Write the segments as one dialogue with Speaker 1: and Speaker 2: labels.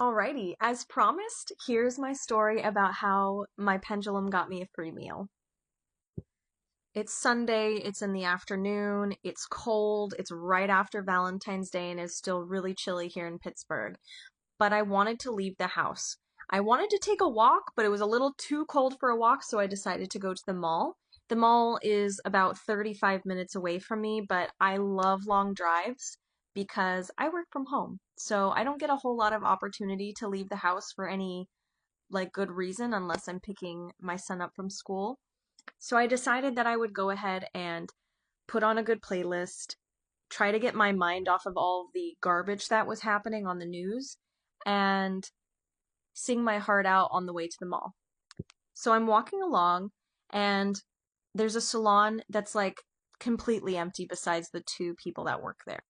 Speaker 1: Alrighty, as promised, here's my story about how my pendulum got me a free meal. It's Sunday, it's in the afternoon, it's cold, it's right after Valentine's Day, and it's still really chilly here in Pittsburgh. But I wanted to leave the house. I wanted to take a walk, but it was a little too cold for a walk, so I decided to go to the mall. The mall is about 35 minutes away from me, but I love long drives because I work from home. So I don't get a whole lot of opportunity to leave the house for any good reason unless I'm picking my son up from school. So I decided that I would go ahead and put on a good playlist, try to get my mind off of all of the garbage that was happening on the news, and sing my heart out on the way to the mall. So I'm walking along, and there's a salon that's completely empty besides the two people that work there.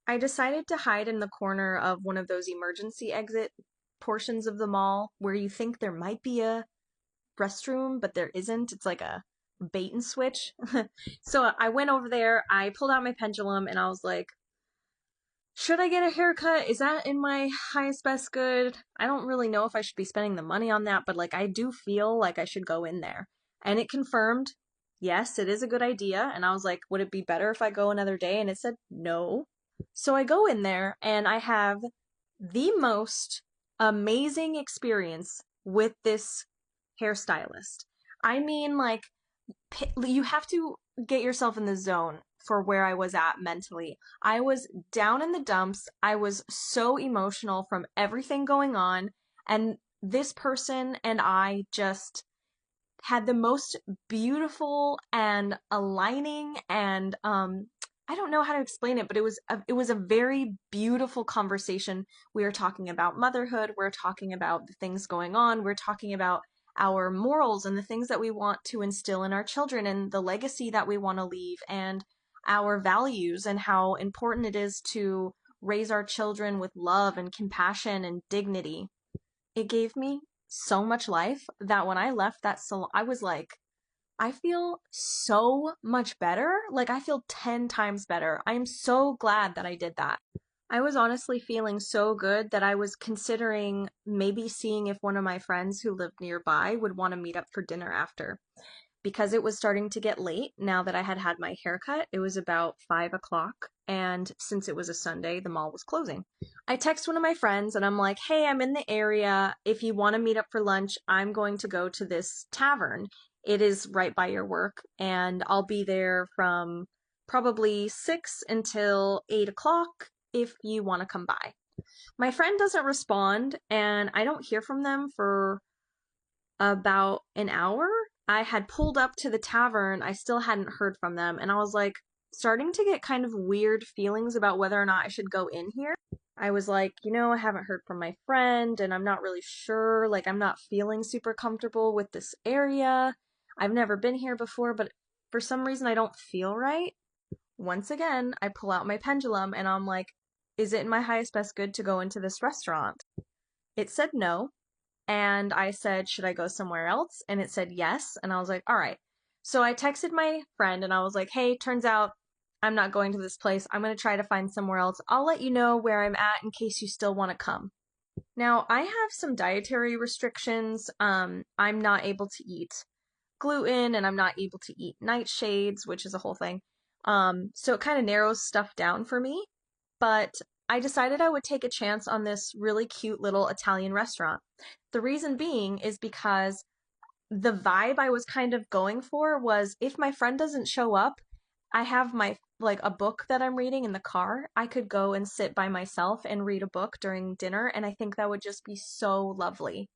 Speaker 1: I decided to hide in the corner of one of those emergency exit portions of the mall where you think there might be a restroom, but there isn't. It's like a bait and switch. So I went over there, I pulled out my pendulum, and I was like, should I get a haircut? Is that in my highest best good? I don't really know if I should be spending the money on that, but I do feel like I should go in there. And it confirmed, yes, it is a good idea. And I was like, would it be better if I go another day? And it said no. So I go in there and I have the most amazing experience with this hairstylist. I mean, you have to get yourself in the zone for where I was at mentally. I was down in the dumps. I was so emotional from everything going on. And this person and I just had the most beautiful and aligning and I don't know how to explain it, but it was a very beautiful conversation. We were talking about motherhood, we're talking about the things going on, we're talking about our morals and the things that we want to instill in our children and the legacy that we want to leave and our values and how important it is to raise our children with love and compassion and dignity. It gave me so much life that when I left that salon, I was like, I feel so much better. I feel 10 times better. I am so glad that I did that. I was honestly feeling so good that I was considering maybe seeing if one of my friends who lived nearby would want to meet up for dinner after. Because it was starting to get late now that I had had my haircut, it was about 5 o'clock. And since it was a Sunday, the mall was closing. I text one of my friends and I'm like, hey, I'm in the area. If you want to meet up for lunch, I'm going to go to this tavern. It is right by your work, and I'll be there from probably 6 until 8 o'clock if you want to come by. My friend doesn't respond, and I don't hear from them for about an hour. I had pulled up to the tavern, I still hadn't heard from them, and I was starting to get kind of weird feelings about whether or not I should go in here. I was like, I haven't heard from my friend, and I'm not really sure. I'm not feeling super comfortable with this area. I've never been here before, but for some reason I don't feel right. Once again, I pull out my pendulum and I'm like, is it in my highest best good to go into this restaurant? It said no. And I said, should I go somewhere else? And it said yes. And I was like, all right. So I texted my friend and I was like, hey, turns out I'm not going to this place. I'm going to try to find somewhere else. I'll let you know where I'm at in case you still want to come. Now, I have some dietary restrictions. I'm not able to eat gluten and I'm not able to eat nightshades, which is a whole thing. So it kind of narrows stuff down for me. But I decided I would take a chance on this really cute little Italian restaurant. The reason being is because the vibe I was kind of going for was if my friend doesn't show up, I have a book that I'm reading in the car. I could go and sit by myself and read a book during dinner, and I think that would just be so lovely.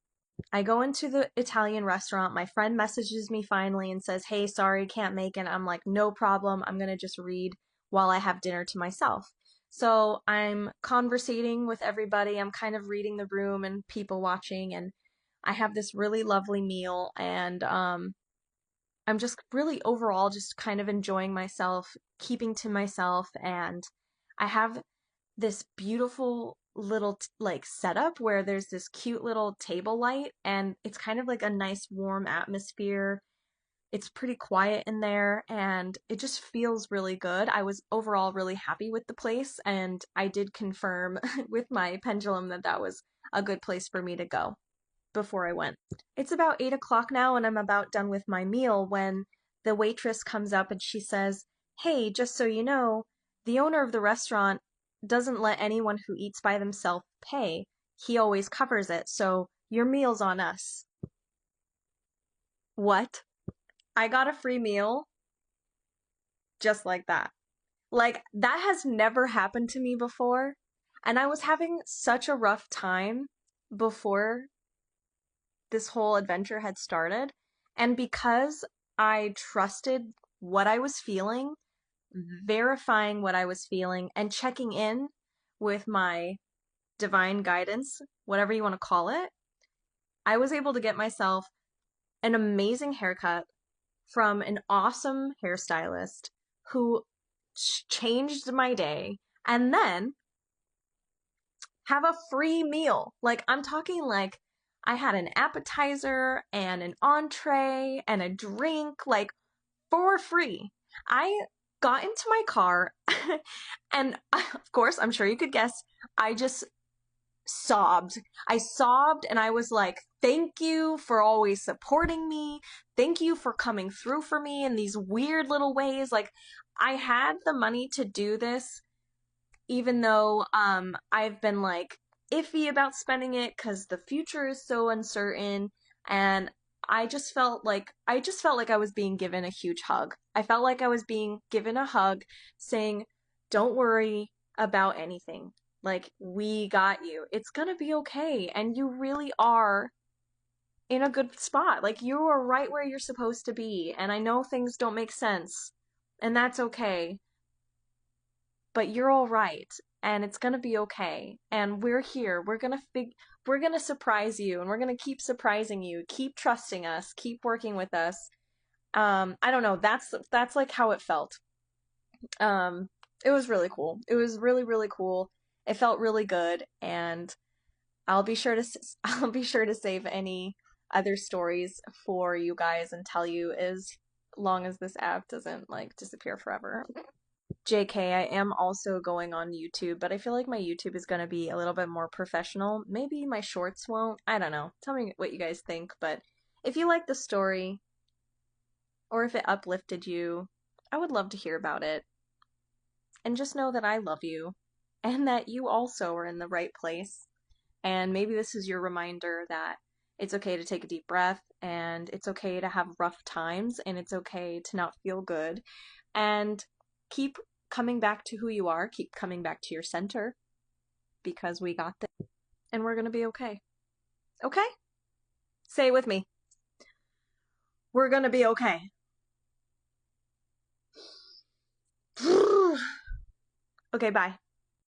Speaker 1: I go into the Italian restaurant. My friend messages me finally and says, hey, sorry, can't make it. I'm like, no problem. I'm going to just read while I have dinner to myself. So I'm conversating with everybody. I'm kind of reading the room and people watching, and I have this really lovely meal, and I'm just really overall just kind of enjoying myself, keeping to myself, and I have this beautiful little setup where there's this cute little table light and it's kind of like a nice warm atmosphere. It's pretty quiet in there and it just feels really good. I was overall really happy with the place, and I did confirm with my pendulum that that was a good place for me to go before I went. It's about 8 o'clock now, and I'm about done with my meal when the waitress comes up and she says, "Hey, just so you know, the owner of the restaurant doesn't let anyone who eats by themselves pay. He always covers it, so your meal's on us." What? I got a free meal just like that. Like, that has never happened to me before. And I was having such a rough time before this whole adventure had started. And because I trusted what I was feeling, verifying what I was feeling, and checking in with my divine guidance, whatever you want to call it, I was able to get myself an amazing haircut from an awesome hairstylist who changed my day, and then have a free meal. Like, I'm talking like I had an appetizer and an entree and a drink, like, for free. I got into my car and of course, I'm sure you could guess, I just sobbed. I sobbed and I was like, "Thank you for always supporting me. Thank you for coming through for me in these weird little ways." Like, I had the money to do this, even though I've been like iffy about spending it because the future is so uncertain, and I just felt like I was being given a huge hug. I felt like I was being given a hug saying, "Don't worry about anything. Like, we got you. It's gonna be okay." And you really are in a good spot. Like, you are right where you're supposed to be. And I know things don't make sense, and that's okay, but you're all right, and it's gonna be okay, and we're here. We're gonna surprise you, and we're gonna keep surprising you. Keep trusting us, keep working with us. I don't know, that's like how it felt. um it was really cool. It was really, really cool. It felt really good, and I'll be sure to save any other stories for you guys and tell you as long as this app doesn't like disappear forever. JK, I am also going on YouTube, but I feel like my YouTube is going to be a little bit more professional. Maybe my shorts won't. I don't know. Tell me what you guys think, but if you like the story or if it uplifted you, I would love to hear about it. And just know that I love you and that you also are in the right place. And maybe this is your reminder that it's okay to take a deep breath, and it's okay to have rough times, and it's okay to not feel good, and keep coming back to who you are, keep coming back to your center, because we got this, and we're gonna be okay. Okay? Say it with me. We're gonna be okay. Okay, bye.